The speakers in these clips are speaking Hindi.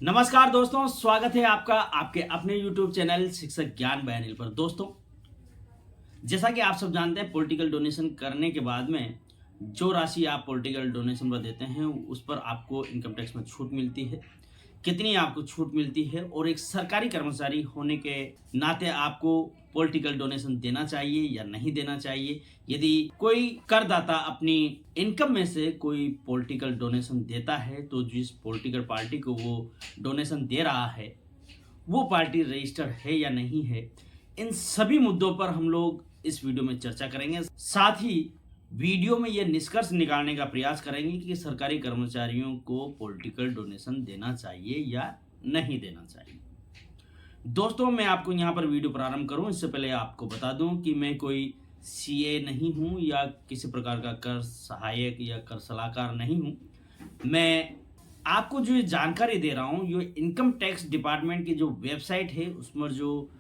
नमस्कार दोस्तों, स्वागत है आपका आपके अपने YouTube चैनल शिक्षक ज्ञान बयानिल पर। दोस्तों, जैसा कि आप सब जानते हैं, पॉलिटिकल डोनेशन करने के बाद में जो राशि आप पॉलिटिकल डोनेशन पर देते हैं उस पर आपको इनकम टैक्स में छूट मिलती है। कितनी आपको छूट मिलती है और एक सरकारी कर्मचारी होने के नाते आपको पॉलिटिकल डोनेशन देना चाहिए या नहीं देना चाहिए। यदि कोई करदाता अपनी इनकम में से कोई पॉलिटिकल डोनेशन देता है तो जिस पॉलिटिकल पार्टी को वो डोनेशन दे रहा है वो पार्टी रजिस्टर्ड है या नहीं है, इन सभी मुद्दों पर हम लोग इस वीडियो में चर्चा करेंगे। साथ ही वीडियो में यह निष्कर्ष निकालने का प्रयास करेंगे कि सरकारी कर्मचारियों को पॉलिटिकल डोनेशन देना चाहिए या नहीं देना चाहिए। दोस्तों, मैं आपको यहाँ पर वीडियो प्रारंभ करूँ इससे पहले आपको बता दूं कि मैं कोई सीए नहीं हूँ या किसी प्रकार का कर सहायक या कर सलाहकार नहीं हूँ। मैं आपको जो ये जानकारी दे रहा हूँ, ये इनकम टैक्स डिपार्टमेंट की जो वेबसाइट है उसमें जो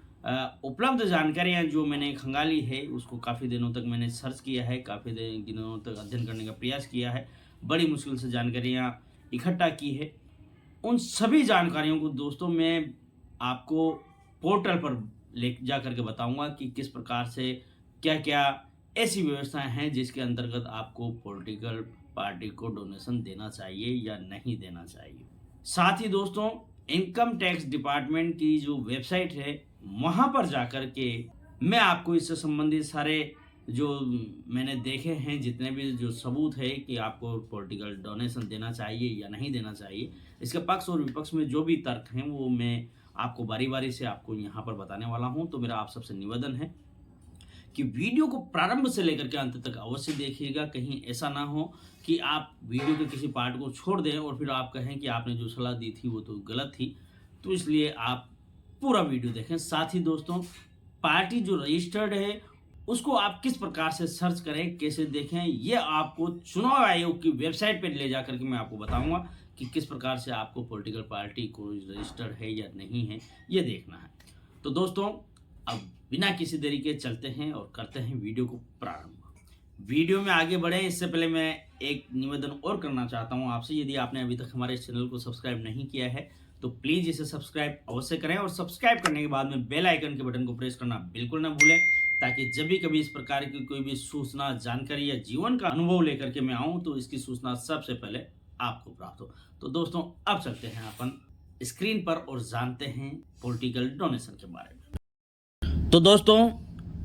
उपलब्ध जानकारियाँ जो मैंने खंगाली है उसको काफ़ी दिनों तक मैंने सर्च किया है, काफ़ी दिनों तक अध्ययन करने का प्रयास किया है, बड़ी मुश्किल से जानकारियाँ इकट्ठा की है। उन सभी जानकारियों को दोस्तों मैं आपको पोर्टल पर ले जा करके बताऊंगा कि किस प्रकार से क्या क्या ऐसी व्यवस्थाएं हैं जिसके अंतर्गत आपको पॉलिटिकल पार्टी को डोनेशन देना चाहिए या नहीं देना चाहिए। साथ ही दोस्तों, इनकम टैक्स डिपार्टमेंट की जो वेबसाइट है वहाँ पर जाकर के मैं आपको इससे संबंधित सारे जो मैंने देखे हैं, जितने भी जो सबूत है कि आपको पॉलिटिकल डोनेशन देना चाहिए या नहीं देना चाहिए, इसके पक्ष और विपक्ष में जो भी तर्क हैं वो मैं आपको बारी बारी से आपको यहाँ पर बताने वाला हूँ। तो मेरा आप सबसे निवेदन है कि वीडियो को प्रारंभ से लेकर के अंत तक अवश्य देखिएगा। कहीं ऐसा ना हो कि आप वीडियो के किसी पार्ट को छोड़ दें और फिर आप कहें कि आपने जो सलाह दी थी वो तो गलत थी। तो इसलिए आप पूरा वीडियो देखें। साथ ही दोस्तों, पार्टी जो रजिस्टर्ड है उसको आप किस प्रकार से सर्च करें, कैसे देखें, ये आपको चुनाव आयोग की वेबसाइट पर ले जा करके मैं आपको बताऊंगा कि किस प्रकार से आपको पॉलिटिकल पार्टी को रजिस्टर्ड है या नहीं है ये देखना है। तो दोस्तों, अब बिना किसी देरी के चलते हैं और करते हैं वीडियो को प्रारंभ। वीडियो में आगे बढ़े इससे पहले मैं एक निवेदन और करना चाहता हूं आपसे। यदि आपने अभी तक हमारे चैनल को सब्सक्राइब नहीं किया है तो प्लीज़ इसे सब्सक्राइब अवश्य करें और सब्सक्राइब करने के बाद में बेल आइकन के बटन को प्रेस करना बिल्कुल ना भूलें, ताकि जब भी कभी इस प्रकार की कोई भी सूचना, जानकारी या जीवन का अनुभव लेकर के मैं आऊँ तो इसकी सूचना सबसे पहले आपको प्राप्त हो। तो दोस्तों, अब चलते हैं अपन स्क्रीन पर और जानते हैं पॉलिटिकल डोनेशन के बारे में। तो दोस्तों,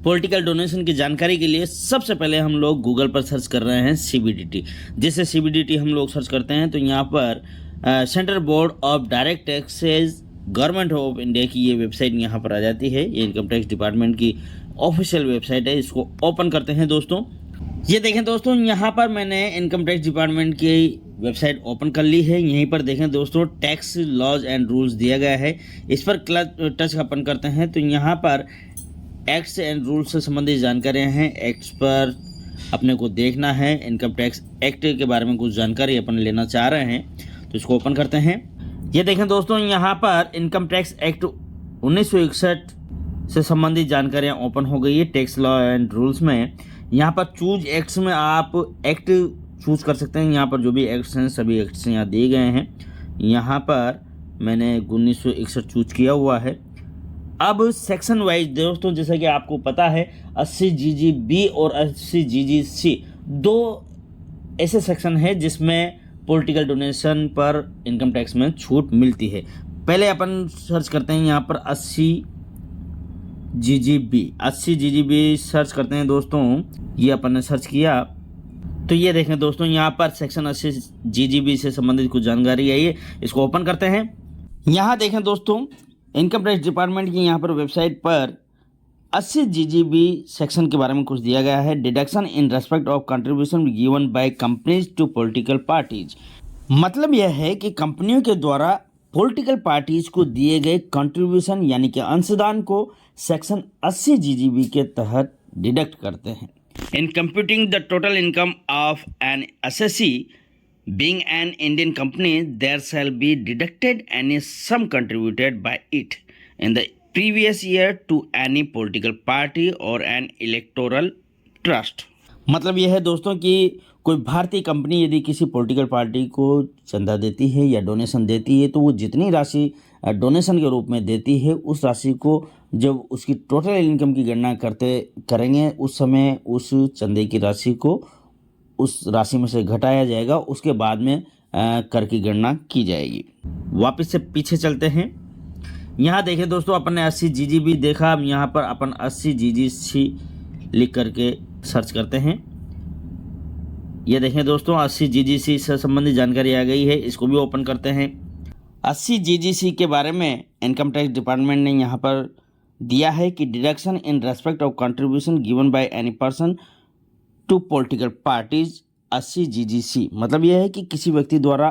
पॉलिटिकल डोनेशन की जानकारी के लिए सबसे पहले हम लोग गूगल पर सर्च कर रहे हैं CBDT। जैसे CBDT हम लोग सर्च करते हैं तो यहाँ पर central board of direct taxes government of India की ये वेबसाइट यहाँ पर आ जाती है। ये इनकम टैक्स डिपार्टमेंट की ऑफिशियल वेबसाइट है। इसको ओपन करते हैं दोस्तों। ये देखें दोस्तों, यहाँ पर मैंने इनकम टैक्स डिपार्टमेंट की वेबसाइट ओपन कर ली है। यहीं पर देखें दोस्तों, टैक्स लॉज एंड रूल्स दिया गया है। इस पर टच अपन करते हैं तो यहाँ पर एक्ट्स एंड रूल्स से संबंधित जानकारियाँ हैं। एक्ट्स पर अपने को देखना है। इनकम टैक्स एक्ट के बारे में कुछ जानकारी अपन लेना चाह रहे हैं तो इसको ओपन करते हैं। ये देखें दोस्तों, यहाँ पर इनकम टैक्स एक्ट 1961 से संबंधित जानकारियाँ ओपन हो गई है। टैक्स लॉ एंड रूल्स में यहाँ पर चूज एक्ट्स में आप एक्ट चूज कर सकते हैं। यहाँ पर जो भी एक्ट्स हैं सभी एक्ट्स यहाँ दिए गए हैं। यहाँ पर मैंने 1961 चूज किया हुआ है। अब सेक्शन वाइज दोस्तों, जैसा कि आपको पता है 80 GGB और 80 GGC दो ऐसे सेक्शन है जिसमें पॉलिटिकल डोनेशन पर इनकम टैक्स में छूट मिलती है। पहले अपन सर्च करते हैं यहाँ पर 80 GGB सर्च करते हैं दोस्तों। ये अपन ने सर्च किया तो ये देखें दोस्तों, यहाँ पर सेक्शन 80 GGB से संबंधित कुछ जानकारी आई है। इसको ओपन करते हैं। यहाँ देखें दोस्तों, इनकम टैक्स डिपार्टमेंट की यहाँ पर वेबसाइट पर 80 GGB सेक्शन के बारे में कुछ दिया गया है। Deduction in respect of contribution given by companies to political parties. मतलब यह है कि कंपनियों के द्वारा पॉलिटिकल पार्टीज को दिए गए कंट्रीब्यूशन यानी कि अंशदान को सेक्शन 80 GGB के तहत डिडक्ट करते हैं। In computing the total income of an assessee being an Indian company, there shall be deducted any sum contributed by it in the previous year to any political party or an electoral trust। मतलब यह है दोस्तों कि कोई भारतीय कंपनी यदि किसी पॉलिटिकल पार्टी को चंदा देती है या डोनेशन देती है तो वो जितनी राशि डोनेशन के रूप में देती है उस राशि को जब उसकी टोटल इनकम की गणना करेंगे उस समय उस चंदे की राशि को उस राशि में से घटाया जाएगा। उसके बाद में कर की गणना की जाएगी। वापस से पीछे चलते हैं। यहाँ देखें दोस्तों, अपन ने 80 GGB देखा। अब यहाँ पर अपन 80 GGC लिख करके सर्च करते हैं। ये देखें दोस्तों, 80 GGC से संबंधित जानकारी आ गई है। इसको भी ओपन करते हैं। 80 GGC के बारे में इनकम टैक्स डिपार्टमेंट ने यहाँ पर दिया है कि deduction in respect of contribution given by any person to political parties 80 GGC मतलब यह है कि किसी व्यक्ति द्वारा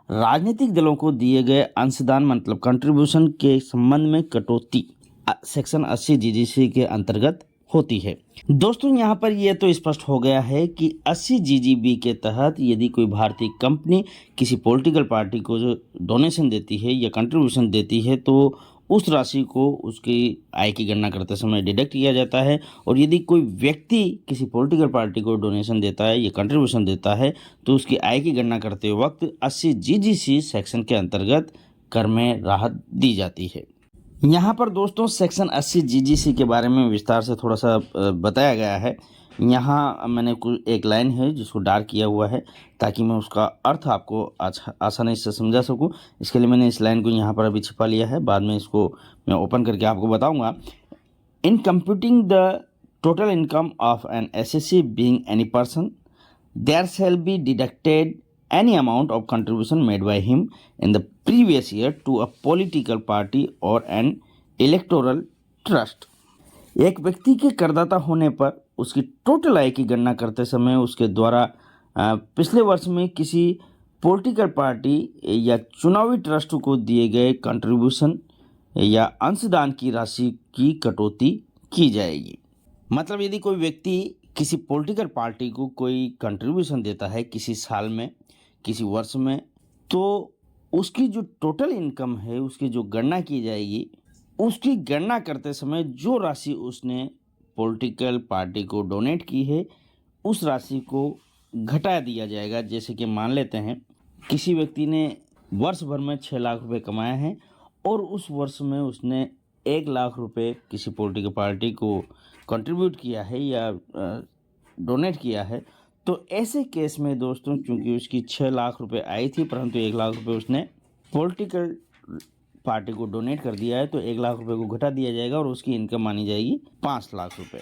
राजनीतिक दलों को दिए गए अंशदान मतलब कंट्रीब्यूशन के संबंध में कटौती सेक्शन 80 GGC के अंतर्गत होती है। दोस्तों यहाँ पर यह तो स्पष्ट हो गया है कि 80 GGB के तहत यदि कोई भारतीय कंपनी किसी पॉलिटिकल पार्टी को जो डोनेशन देती है या कंट्रीब्यूशन देती है तो उस राशि को उसकी आय की गणना करते समय डिडक्ट किया जाता है। और यदि कोई व्यक्ति किसी पॉलिटिकल पार्टी को डोनेशन देता है या कंट्रीब्यूशन देता है तो उसकी आय की गणना करते वक्त 80 GGC सेक्शन के अंतर्गत कर में राहत दी जाती है। यहाँ पर दोस्तों सेक्शन 80 GGC के बारे में विस्तार से थोड़ा सा बताया गया है। यहाँ मैंने कुछ एक लाइन है जिसको डार्क किया हुआ है ताकि मैं उसका अर्थ आपको आसानी से समझा सकूँ। इसके लिए मैंने इस लाइन को यहाँ पर अभी छिपा लिया है, बाद में इसको मैं ओपन करके आपको बताऊँगा। In computing the total income of an assessee being any person there shall be deducted any amount of contribution made by him in the previous year to a political party or an electoral trust। एक व्यक्ति के करदाता होने पर उसकी टोटल आय की गणना करते समय उसके द्वारा पिछले वर्ष में किसी पॉलिटिकल पार्टी या चुनावी ट्रस्ट को दिए गए कंट्रीब्यूशन या अंशदान की राशि की कटौती की जाएगी। मतलब यदि कोई व्यक्ति किसी पॉलिटिकल पार्टी को कोई कंट्रीब्यूशन देता है किसी साल में किसी वर्ष में तो उसकी जो टोटल इनकम है उसकी जो गणना की जाएगी, उसकी गणना करते समय जो राशि उसने पॉलिटिकल पार्टी को डोनेट की है उस राशि को घटा दिया जाएगा। जैसे कि मान लेते हैं किसी व्यक्ति ने वर्ष भर में 6 लाख रुपए कमाया है और उस वर्ष में उसने 1 लाख रुपए किसी पॉलिटिकल पार्टी को कंट्रीब्यूट किया है या डोनेट किया है, तो ऐसे केस में दोस्तों चूंकि उसकी 6 लाख रुपए आई थी परंतु 1 लाख रुपए उसने पॉलिटिकल पार्टी को डोनेट कर दिया है तो 1 लाख रुपए को घटा दिया जाएगा और उसकी इनकम मानी जाएगी 5 लाख रुपए।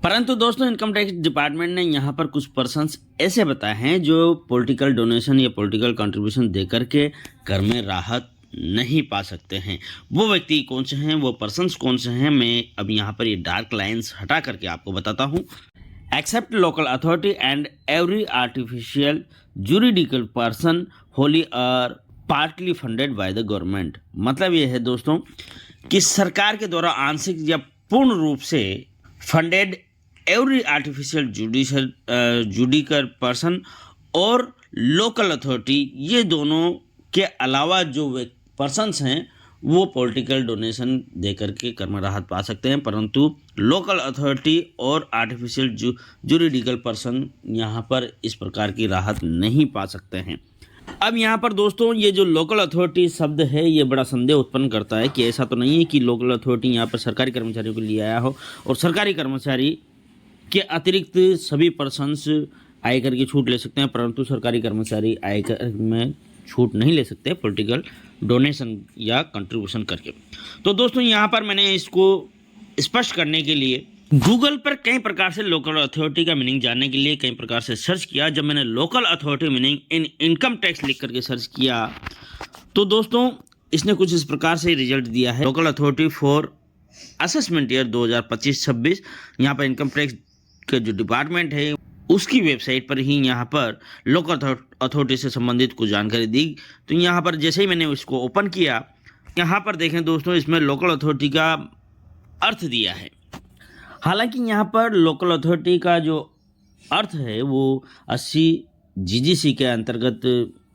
परंतु दोस्तों इनकम टैक्स डिपार्टमेंट ने यहाँ पर कुछ पर्सन्स ऐसे बताए हैं जो पॉलिटिकल डोनेशन या पॉलिटिकल कंट्रीब्यूशन देकर के कर में राहत नहीं पा सकते हैं। वो व्यक्ति कौन से हैं, वो पर्सन्स कौन से हैं, मैं अब यहाँ पर ये डार्क लाइन्स हटा करके आपको बताता हूँ। Except local authority and every artificial juridical person wholly or partly funded by the government। मतलब ये है दोस्तों कि सरकार के द्वारा आंशिक या पूर्ण रूप से funded every artificial judicial person और लोकल अथॉरिटी, ये दोनों के अलावा जो पर्सन्स हैं वो पॉलिटिकल डोनेशन दे करके कर में राहत पा सकते हैं, परंतु लोकल अथॉरिटी और आर्टिफिशियल जुरिडिकल पर्सन यहाँ पर इस प्रकार की राहत नहीं पा सकते हैं। अब यहाँ पर दोस्तों ये जो लोकल अथॉरिटी शब्द है ये बड़ा संदेह उत्पन्न करता है कि ऐसा तो नहीं है कि लोकल अथॉरिटी यहाँ पर सरकारी कर्मचारियों को लिए आया हो और सरकारी कर्मचारी के अतिरिक्त सभी पर्सन्स आयकर की छूट ले सकते हैं, परंतु सरकारी कर्मचारी आयकर में छूट नहीं ले सकते पॉलिटिकल डोनेशन या कंट्रीब्यूशन करके। तो दोस्तों यहाँ पर मैंने इसको स्पष्ट करने के लिए गूगल पर कई प्रकार से लोकल अथॉरिटी का मीनिंग जानने के लिए कई प्रकार से सर्च किया। जब मैंने local authority meaning in income tax लिख करके सर्च किया तो दोस्तों इसने कुछ इस प्रकार से रिजल्ट दिया है। Local authority for assessment year 2025-26, यहाँ पर इनकम टैक्स का जो डिपार्टमेंट है उसकी वेबसाइट पर ही यहाँ पर लोकल अथॉरिटी से संबंधित कुछ जानकारी दी। तो यहाँ पर जैसे ही मैंने इसको ओपन किया, यहाँ पर देखें दोस्तों इसमें लोकल अथॉरिटी का अर्थ दिया है। हालांकि यहाँ पर लोकल अथॉरिटी का जो अर्थ है वो 80 GGC के अंतर्गत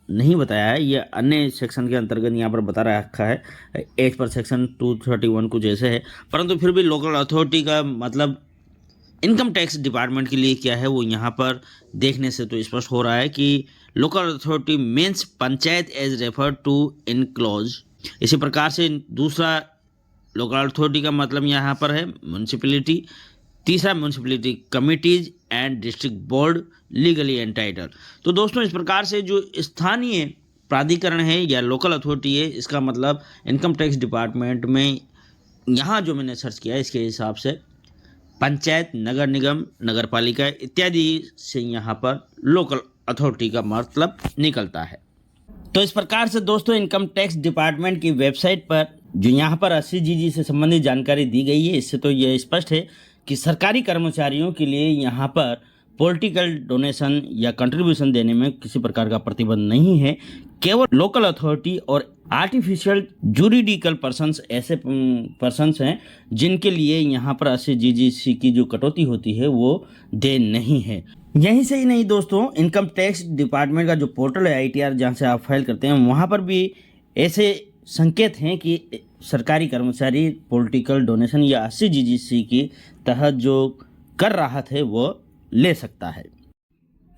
नहीं बताया है, ये अन्य सेक्शन के अंतर्गत यहाँ पर बता रखा है। एज पर सेक्शन 231 कुछ ऐसे है, परंतु फिर भी लोकल अथॉरिटी का मतलब इनकम टैक्स डिपार्टमेंट के लिए क्या है वो यहाँ पर देखने से तो स्पष्ट हो रहा है कि local authority means panchayat as refer to in clause. इसी प्रकार से दूसरा लोकल अथॉरिटी का मतलब यहाँ पर है म्यूनसिपैलिटी, तीसरा municipality committees and district board legally entitle. तो दोस्तों इस प्रकार से जो स्थानीय प्राधिकरण है या लोकल अथॉरिटी है, इसका मतलब इनकम टैक्स डिपार्टमेंट में यहाँ जो मैंने सर्च किया इसके हिसाब से पंचायत, नगर निगम, नगर पालिका इत्यादि से यहाँ पर लोकल अथॉरिटी का मतलब निकलता है। तो इस प्रकार से दोस्तों इनकम टैक्स डिपार्टमेंट की वेबसाइट पर जो यहाँ पर 80GG से संबंधित जानकारी दी गई है, इससे तो यह स्पष्ट है कि सरकारी कर्मचारियों के लिए यहाँ पर पॉलिटिकल डोनेशन या कंट्रीब्यूशन देने में किसी प्रकार का प्रतिबंध नहीं है। केवल लोकल अथॉरिटी और आर्टिफिशियल जुरिडिकल पर्सन्स ऐसे पर्सन्स हैं जिनके लिए यहाँ पर 80GG की जो कटौती होती है वो दे नहीं है। यहीं से ही नहीं दोस्तों, इनकम टैक्स डिपार्टमेंट का जो पोर्टल है ITR, जहाँ से आप फाइल करते हैं, वहाँ पर भी ऐसे संकेत हैं कि सरकारी कर्मचारी पॉलिटिकल डोनेशन या 80GG की तहत जो कर राहत है वो ले सकता है।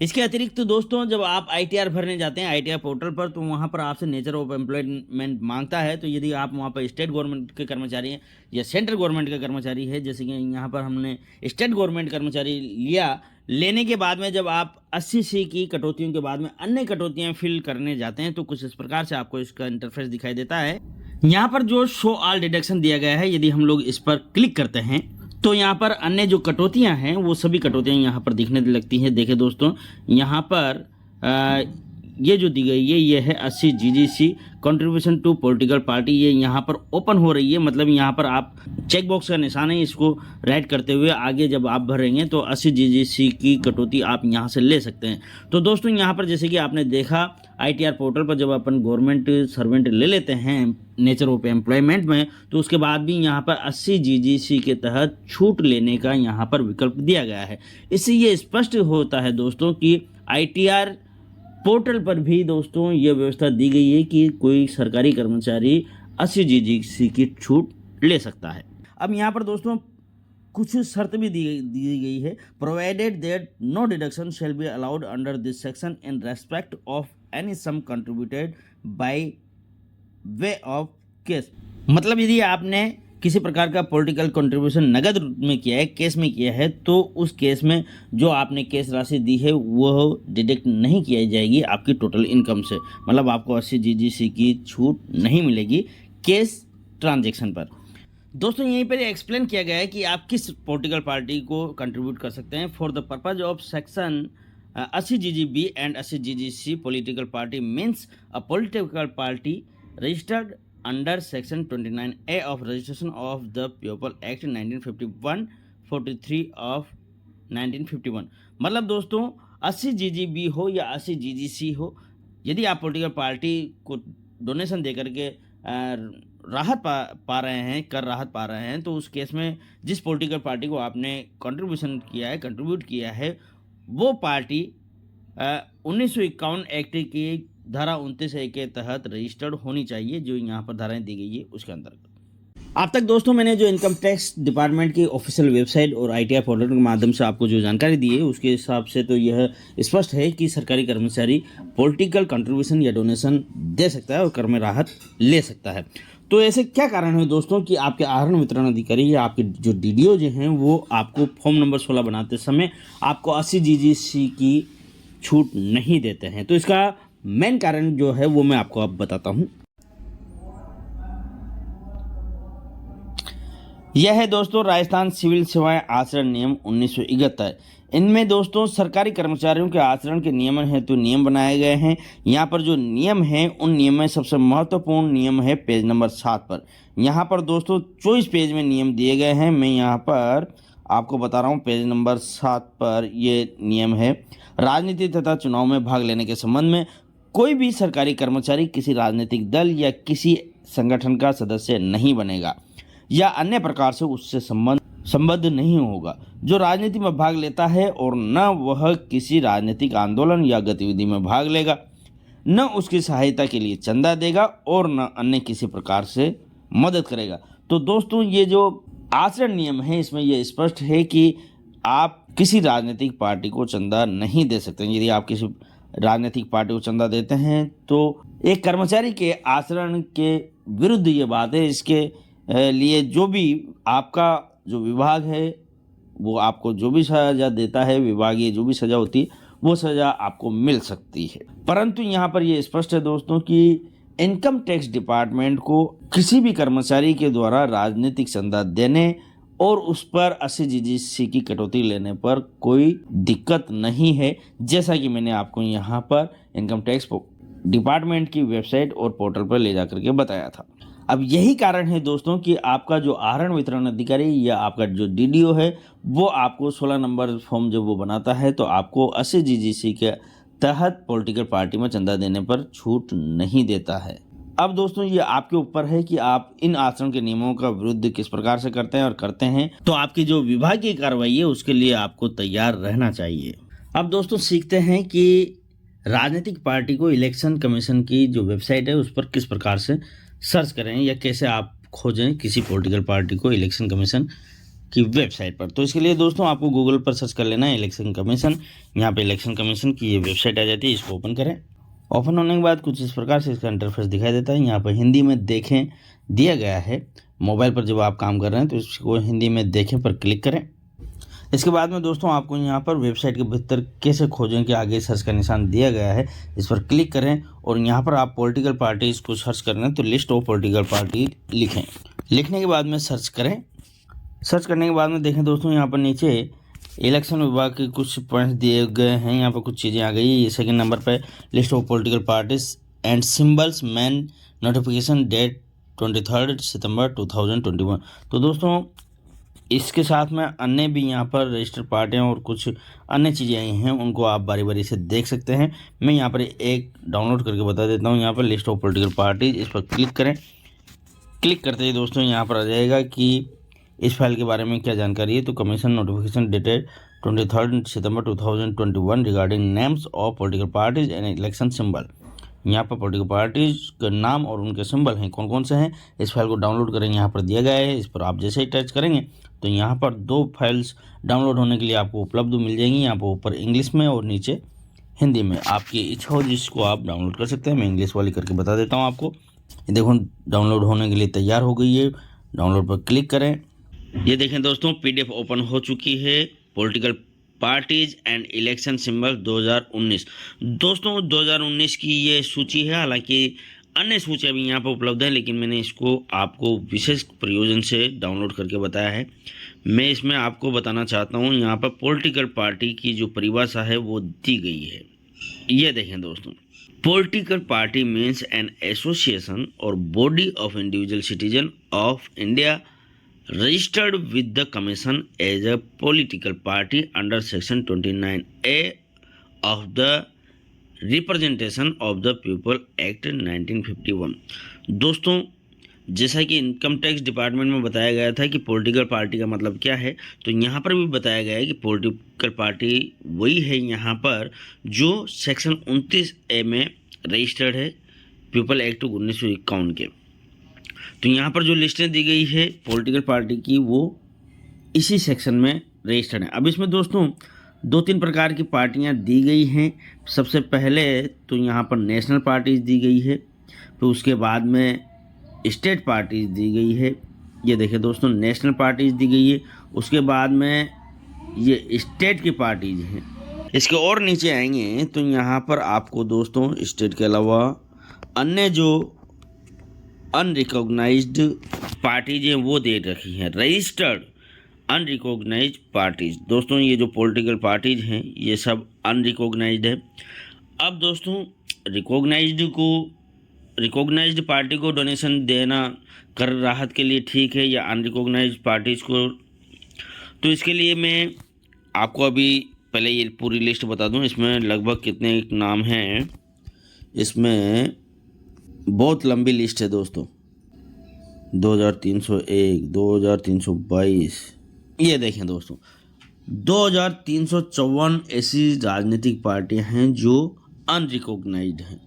इसके अतिरिक्त दोस्तों जब आप ITR भरने जाते हैं ITR पोर्टल पर, तो वहाँ पर आपसे नेचर ऑफ एम्प्लॉयमेंट मांगता है। तो यदि आप वहाँ पर स्टेट गवर्नमेंट के कर्मचारी हैं या सेंट्रल गवर्नमेंट के कर्मचारी है, जैसे कि यहाँ पर हमने स्टेट गवर्नमेंट कर्मचारी लिया, लेने के बाद में जब आप 80C की कटौतियों के बाद में अन्य कटौतियाँ फिल करने जाते हैं तो कुछ इस प्रकार से आपको इसका इंटरफेस दिखाई देता है। यहाँ पर जो शो ऑल डिडक्शन दिया गया है, यदि हम लोग इस पर क्लिक करते हैं तो यहाँ पर अन्य जो कटौतियाँ हैं वो सभी कटौतियाँ यहाँ पर दिखने लगती हैं। देखिए दोस्तों, यहाँ पर ये जो दी गई है ये है 80GG contribution to political party, ये यहाँ पर ओपन हो रही है। मतलब यहाँ पर आप चेक बॉक्स का निशान है, इसको राइट करते हुए आगे जब आप भरेंगे तो 80GG की कटौती आप यहाँ से ले सकते हैं। तो दोस्तों यहाँ पर जैसे कि आपने देखा ITR पोर्टल पर जब अपन गवर्नमेंट सर्वेंट ले लेते हैं नेचर ऑफ एम्प्लॉयमेंट में, तो उसके बाद भी यहाँ पर 80GG के तहत छूट लेने का यहाँ पर विकल्प दिया गया है। इससे ये स्पष्ट होता है दोस्तों कि ITR पोर्टल पर भी दोस्तों ये व्यवस्था दी गई है कि कोई सरकारी कर्मचारी 80GG की छूट ले सकता है। अब यहाँ पर दोस्तों कुछ शर्त भी दी गई है। Provided that no deduction shall be allowed under this section in respect of any sum contributed by way of case. मतलब यदि आपने किसी प्रकार का पॉलिटिकल कंट्रीब्यूशन नगद रूप में किया है, केस में किया है, तो उस केस में जो आपने केस राशि दी है वो डिडक्ट नहीं किया जाएगी आपकी टोटल इनकम से। मतलब आपको 80GG की छूट नहीं मिलेगी केस ट्रांजैक्शन पर। दोस्तों यहीं पर एक्सप्लेन किया गया है कि आप किस पॉलिटिकल पार्टी को कंट्रीब्यूट कर सकते हैं। For the purpose of section 80GG and 80GG political party means a political party registered under section 29A of registration of the people act 1951 43 of 1951। मतलब दोस्तों 80GG हो या 80GG हो, यदि आप पॉलिटिकल पार्टी को डोनेशन दे करके राहत पा रहे हैं, कर राहत पा रहे हैं, तो उस केस में जिस पॉलिटिकल पार्टी को आपने कंट्रीब्यूट किया है वो पार्टी 1951 एक्ट की धारा 29A के तहत रजिस्टर्ड होनी चाहिए, जो यहाँ पर धाराएं दी गई है उसके अंतर्गत। अब तक दोस्तों मैंने जो इनकम टैक्स डिपार्टमेंट की ऑफिशियल वेबसाइट और ITR पोर्टल के माध्यम से आपको जो जानकारी दी है उसके हिसाब से तो यह स्पष्ट है कि सरकारी कर्मचारी पॉलिटिकल कंट्रीब्यूशन या डोनेशन दे सकता है और कर में राहत ले सकता है। तो ऐसे क्या कारण है दोस्तों कि आपके आहरण वितरण अधिकारी या आपके जो DDO जो हैं वो आपको फॉर्म नंबर 16 बनाते समय आपको 80GG की छूट नहीं देते हैं। तो इसका मेन कारण जो है वो मैं आपको अब बताता हूं। यह है दोस्तों राजस्थान सिविल सेवाएं आचरण नियम 1971। इनमें दोस्तों सरकारी कर्मचारियों के आचरण के नियमन हेतु नियम बनाए गए हैं। यहाँ पर जो नियम है उन नियम में सबसे महत्वपूर्ण नियम है पेज नंबर 7 पर। यहाँ पर दोस्तों 24 पेज में नियम दिए गए हैं। मैं यहाँ पर आपको बता रहा हूँ पेज नंबर 7 पर ये नियम है। राजनीति तथा चुनाव में भाग लेने के संबंध में कोई भी सरकारी कर्मचारी किसी राजनीतिक दल या किसी संगठन का सदस्य नहीं बनेगा या अन्य प्रकार से उससे संबद्ध नहीं होगा। जो राजनीति में भाग लेता है और न वह किसी राजनीतिक आंदोलन या गतिविधि में भाग लेगा, न उसकी सहायता के लिए चंदा देगा और न अन्य किसी प्रकार से मदद करेगा। तो दोस्तों ये जो आचरण नियम है इसमें यह स्पष्ट है कि आप किसी राजनीतिक पार्टी को चंदा नहीं दे सकते। यदि आप किसी राजनीतिक पार्टी को चंदा देते हैं तो एक कर्मचारी के आचरण के विरुद्ध ये बात है। इसके लिए जो भी आपका जो विभाग है वो आपको जो भी सजा देता है, विभागीय जो भी सजा होती है वो सजा आपको मिल सकती है। परंतु यहाँ पर ये स्पष्ट है दोस्तों कि इनकम टैक्स डिपार्टमेंट को किसी भी कर्मचारी के द्वारा राजनीतिक चंदा देने और उस पर 80 GST की कटौती लेने पर कोई दिक्कत नहीं है, जैसा कि मैंने आपको यहाँ पर इनकम टैक्स डिपार्टमेंट की वेबसाइट और पोर्टल पर ले जाकर के बताया था। अब यही कारण है दोस्तों कि आपका जो आहरण वितरण अधिकारी या आपका जो DDO है वो आपको 16 नंबर फॉर्म जब वो बनाता है तो आपको 80 GST के तहत पॉलिटिकल पार्टी में चंदा देने पर छूट नहीं देता है। अब दोस्तों ये आपके ऊपर है कि आप इन आचरण के नियमों का विरुद्ध किस प्रकार से करते हैं, और करते हैं तो आपकी जो विभागीय कार्रवाई है उसके लिए आपको तैयार रहना चाहिए। अब दोस्तों सीखते हैं कि राजनीतिक पार्टी को इलेक्शन कमीशन की जो वेबसाइट है उस पर किस प्रकार से सर्च करें या कैसे आप खोजें किसी पॉलिटिकल पार्टी को इलेक्शन कमीशन की वेबसाइट पर। तो इसके लिए दोस्तों आपको गूगल पर सर्च कर लेना है इलेक्शन कमीशन। यहाँ पे इलेक्शन कमीशन की ये वेबसाइट आ जाती है, इसको ओपन करें। ओपन होने के बाद कुछ इस प्रकार से इसका इंटरफेस दिखाई देता है। यहाँ पर हिंदी में देखें दिया गया है। मोबाइल पर जब आप काम कर रहे हैं तो इसको हिंदी में देखें पर क्लिक करें। इसके बाद में दोस्तों आपको यहाँ पर वेबसाइट के भीतर कैसे खोजें के आगे सर्च का निशान दिया गया है, इस पर क्लिक करें और यहाँ पर आप पॉलिटिकल पार्टीज को सर्च करना है तो लिस्ट ऑफ पॉलिटिकल पार्टी लिखें। लिखने के बाद में सर्च करें। सर्च करने के बाद में देखें दोस्तों यहाँ पर नीचे इलेक्शन विभाग के कुछ पॉइंट्स दिए गए हैं। यहाँ पर कुछ चीज़ें आ गई। ये सेकंड नंबर पे list of political parties and symbols main notification date 23 सितंबर 2021। तो दोस्तों इसके साथ में अन्य भी यहाँ पर रजिस्टर्ड पार्टियाँ और कुछ अन्य चीज़ें आई हैं, उनको आप बारी बारी से देख सकते हैं। मैं यहाँ पर एक डाउनलोड करके बता देता हूँ। यहाँ पर लिस्ट ऑफ पॉलिटिकल पार्टीज, इस पर क्लिक करें। क्लिक करते ही दोस्तों यहाँ पर आ जाएगा कि इस फाइल के बारे में क्या जानकारी है। तो कमीशन नोटिफिकेशन डेटेड 23 सितंबर 2021 regarding names of political parties and election symbol. यहाँ पर पॉलिटिकल पार्टीज का नाम और उनके सिंबल हैं, कौन कौन से हैं। इस फाइल को डाउनलोड करेंगे, यहाँ पर दिया गया है। इस पर आप जैसे ही टच करेंगे तो यहाँ पर 2 फाइल्स डाउनलोड होने के लिए आपको उपलब्ध मिल जाएंगी। यहाँ पर ऊपर इंग्लिश में और नीचे हिंदी में, आपकी इच्छा हो जिसको आप डाउनलोड कर सकते हैं। मैं इंग्लिश वाली करके बता देता हूँ आपको। ये देखो डाउनलोड होने के लिए तैयार हो गई है। डाउनलोड पर क्लिक करें। ये देखें दोस्तों PDF ओपन हो चुकी है। Political parties and election symbol 2019। दोस्तों 2019 की ये सूची है। हालांकि अन्य सूचियाँ भी यहाँ पर उपलब्ध है, लेकिन मैंने इसको आपको विशेष प्रयोजन से डाउनलोड करके बताया है। मैं इसमें आपको बताना चाहता हूँ, यहाँ पर पॉलिटिकल पार्टी की जो परिभाषा है वो दी गई है। ये देखें दोस्तों, political party means an association or body of individual citizen of India registered with the commission as a political party under section 29A of the Representation of the People Act 1951। दोस्तों जैसा कि इनकम टैक्स डिपार्टमेंट में बताया गया था कि पॉलिटिकल पार्टी का मतलब क्या है, तो यहाँ पर भी बताया गया है कि पॉलिटिकल पार्टी वही है यहाँ पर जो सेक्शन 29A में रजिस्टर्ड है पीपल एक्ट 1951 के। तो यहाँ पर जो लिस्टें दी गई है पॉलिटिकल पार्टी की वो इसी सेक्शन में रजिस्टर्ड है। अब इसमें दोस्तों 2-3 प्रकार की पार्टियाँ दी गई हैं। सबसे पहले तो यहाँ पर नेशनल पार्टीज दी गई है, फिर उसके बाद में स्टेट पार्टीज दी गई है। ये देखिए दोस्तों नेशनल पार्टीज दी गई है, उसके बाद में ये स्टेट की पार्टीज हैं। इसके और नीचे आएंगे तो यहाँ पर आपको दोस्तों स्टेट के अलावा अन्य जो अनरिकॉग्नाइज्ड पार्टीज हैं वो दे रखी हैं, रजिस्टर्ड अनरिकॉग्नाइज्ड पार्टीज। दोस्तों ये जो पॉलिटिकल पार्टीज हैं ये सब अनरिकॉग्नाइज्ड है। अब दोस्तों रिकॉग्नाइज्ड पार्टी को डोनेशन देना कर राहत के लिए ठीक है या अनरिकॉग्नाइज्ड पार्टीज को, तो इसके लिए मैं आपको अभी पहले ये पूरी लिस्ट बता दूं। इसमें लगभग कितने नाम हैं, इसमें बहुत लंबी लिस्ट है दोस्तों। 2301, 2322, ये देखें दोस्तों 2354 ऐसी राजनीतिक पार्टियां हैं जो अनरिकॉग्नाइज्ड हैं।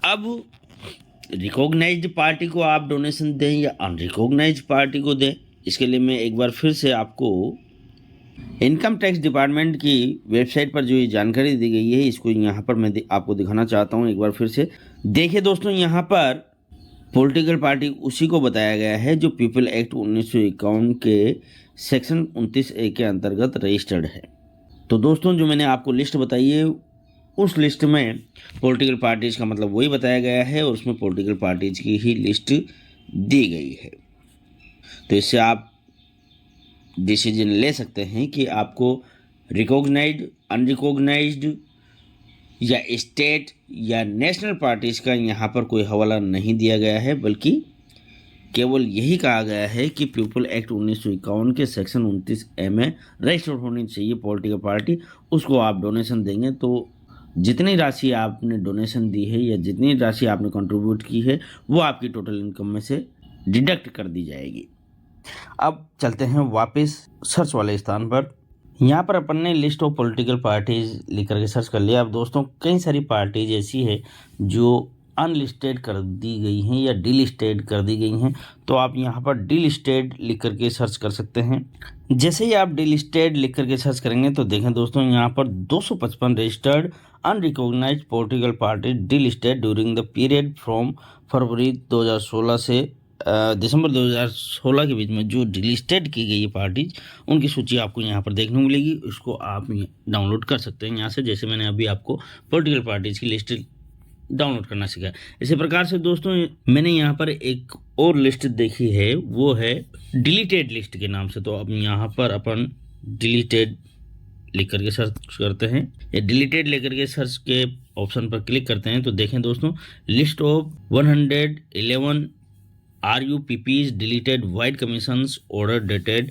अब रिकॉग्नाइज्ड पार्टी को आप डोनेशन दें या अनरिकॉग्नाइज्ड पार्टी को दें, इसके लिए मैं एक बार फिर से आपको इनकम टैक्स डिपार्टमेंट की वेबसाइट पर जो ये जानकारी दी गई है, इसको यहाँ पर मैं आपको दिखाना चाहता हूँ एक बार फिर से। देखिए दोस्तों, यहाँ पर पॉलिटिकल पार्टी उसी को बताया गया है जो पीपल एक्ट 1951 के सेक्शन 29A के अंतर्गत रजिस्टर्ड है। तो दोस्तों, जो मैंने आपको लिस्ट बताई है, उस लिस्ट में पॉलिटिकल पार्टीज़ का मतलब वही बताया गया है और उसमें पॉलिटिकल पार्टीज़ की ही लिस्ट दी गई है। तो इससे आप डिसीजन ले सकते हैं कि आपको रिकॉग्नाइज्ड, अनरिकॉग्नाइज्ड या स्टेट या नेशनल पार्टीज़ का यहाँ पर कोई हवाला नहीं दिया गया है, बल्कि केवल यही कहा गया है कि पीपल एक्ट 1951 के सेक्शन 29A में रजिस्टर्ड होनी चाहिए पॉलिटिकल पार्टी। उसको आप डोनेशन देंगे तो जितनी राशि आपने डोनेशन दी है या जितनी राशि आपने कंट्रीब्यूट की है, वो आपकी टोटल इनकम में से डिडक्ट कर दी जाएगी। अब चलते हैं वापस सर्च वाले स्थान पर। यहाँ पर अपन ने लिस्ट ऑफ पॉलिटिकल पार्टीज लिख करके सर्च कर लिया। अब दोस्तों, कई सारी पार्टीज ऐसी है जो अनलिस्टेड कर दी गई हैं या डीलिस्टेड कर दी गई हैं, तो आप यहाँ पर डीलिस्टेड लिख करके सर्च कर सकते हैं। जैसे ही आप डीलिस्टेड लिख करके सर्च करेंगे तो देखें दोस्तों, यहाँ पर 255 registered unrecognised political party delisted during the period from February 2016 से दिसंबर 2016 के बीच में जो डिलिस्टेड की गई पार्टीज, उनकी सूची आपको यहाँ पर देखने को मिलेगी। उसको आप डाउनलोड कर सकते हैं यहाँ से, जैसे मैंने अभी आपको पॉलिटिकल पार्टीज की लिस्ट डाउनलोड करना सीखा। इसी प्रकार से दोस्तों, मैंने यहाँ पर एक और लिस्ट देखी है, वो है डिलीटेड लिस्ट के नाम से। तो अब यहाँ पर अपन डिलीटेड लिख करके सर्च करते हैं या डिलीटेड लेकर के सर्च के ऑप्शन पर क्लिक करते हैं तो देखें दोस्तों, list of 111 RUPPs deleted wide commissions order dated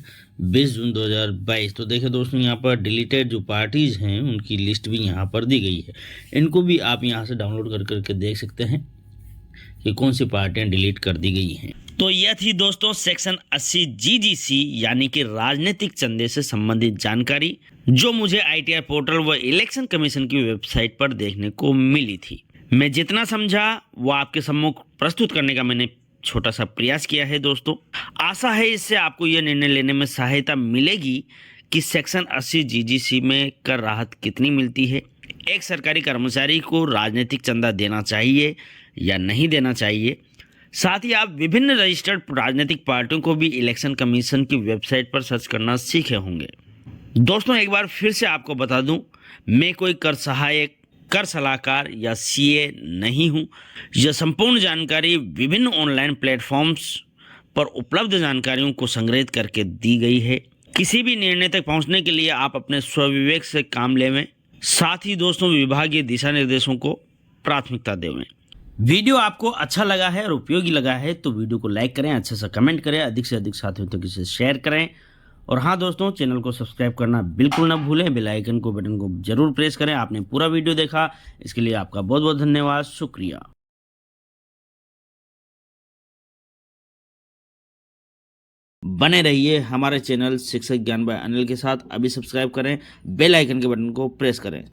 20 जून 2022। तो देखिए दोस्तों, यहाँ पर डिलीटेड जो पार्टीज़ हैं उनकी लिस्ट भी यहाँ पर दी गई है। इनको भी आप यहाँ से डाउनलोड कर करके देख सकते हैं कि कौन सी पार्टियाँ डिलीट कर दी गई हैं। तो यह थी दोस्तों सेक्शन 80 GGC यानी कि राजनीतिक चंदे से संबंधित जानकारी, जो मुझे ITR पोर्टल व इलेक्शन कमीशन की वेबसाइट पर देखने को मिली थी। मैं जितना समझा वो आपके सम्मुख प्रस्तुत करने का मैंने छोटा सा प्रयास किया है दोस्तों। आशा है इससे आपको यह निर्णय लेने में सहायता मिलेगी कि सेक्शन 80 GGC में कर राहत कितनी मिलती है, एक सरकारी कर्मचारी को राजनीतिक चंदा देना चाहिए या नहीं देना चाहिए। साथ ही आप विभिन्न रजिस्टर्ड राजनीतिक पार्टियों को भी इलेक्शन कमीशन की वेबसाइट पर सर्च करना सीखे होंगे। दोस्तों, एक बार फिर से आपको बता दूं, मैं कोई कर सहायक, कर सलाहकार या CA नहीं हूं। यह संपूर्ण जानकारी विभिन्न ऑनलाइन प्लेटफॉर्म्स पर उपलब्ध जानकारियों को संग्रहित करके दी गई है। किसी भी निर्णय तक पहुंचने के लिए आप अपने स्वविवेक से काम लेवें। साथ ही दोस्तों, विभागीय दिशा निर्देशों को प्राथमिकता देवें। वीडियो आपको अच्छा लगा है और उपयोगी लगा है तो वीडियो को लाइक करें, अच्छे से कमेंट करें, अधिक से अधिक साथियों तक इसे शेयर करें। और हाँ दोस्तों, चैनल को सब्सक्राइब करना बिल्कुल ना भूलें, बेल आइकन को, बटन को जरूर प्रेस करें। आपने पूरा वीडियो देखा, इसके लिए आपका बहुत बहुत धन्यवाद, शुक्रिया। बने रहिए हमारे चैनल शिक्षक ज्ञान बाय अनिल के साथ। अभी सब्सक्राइब करें, बेल आइकन के बटन को प्रेस करें।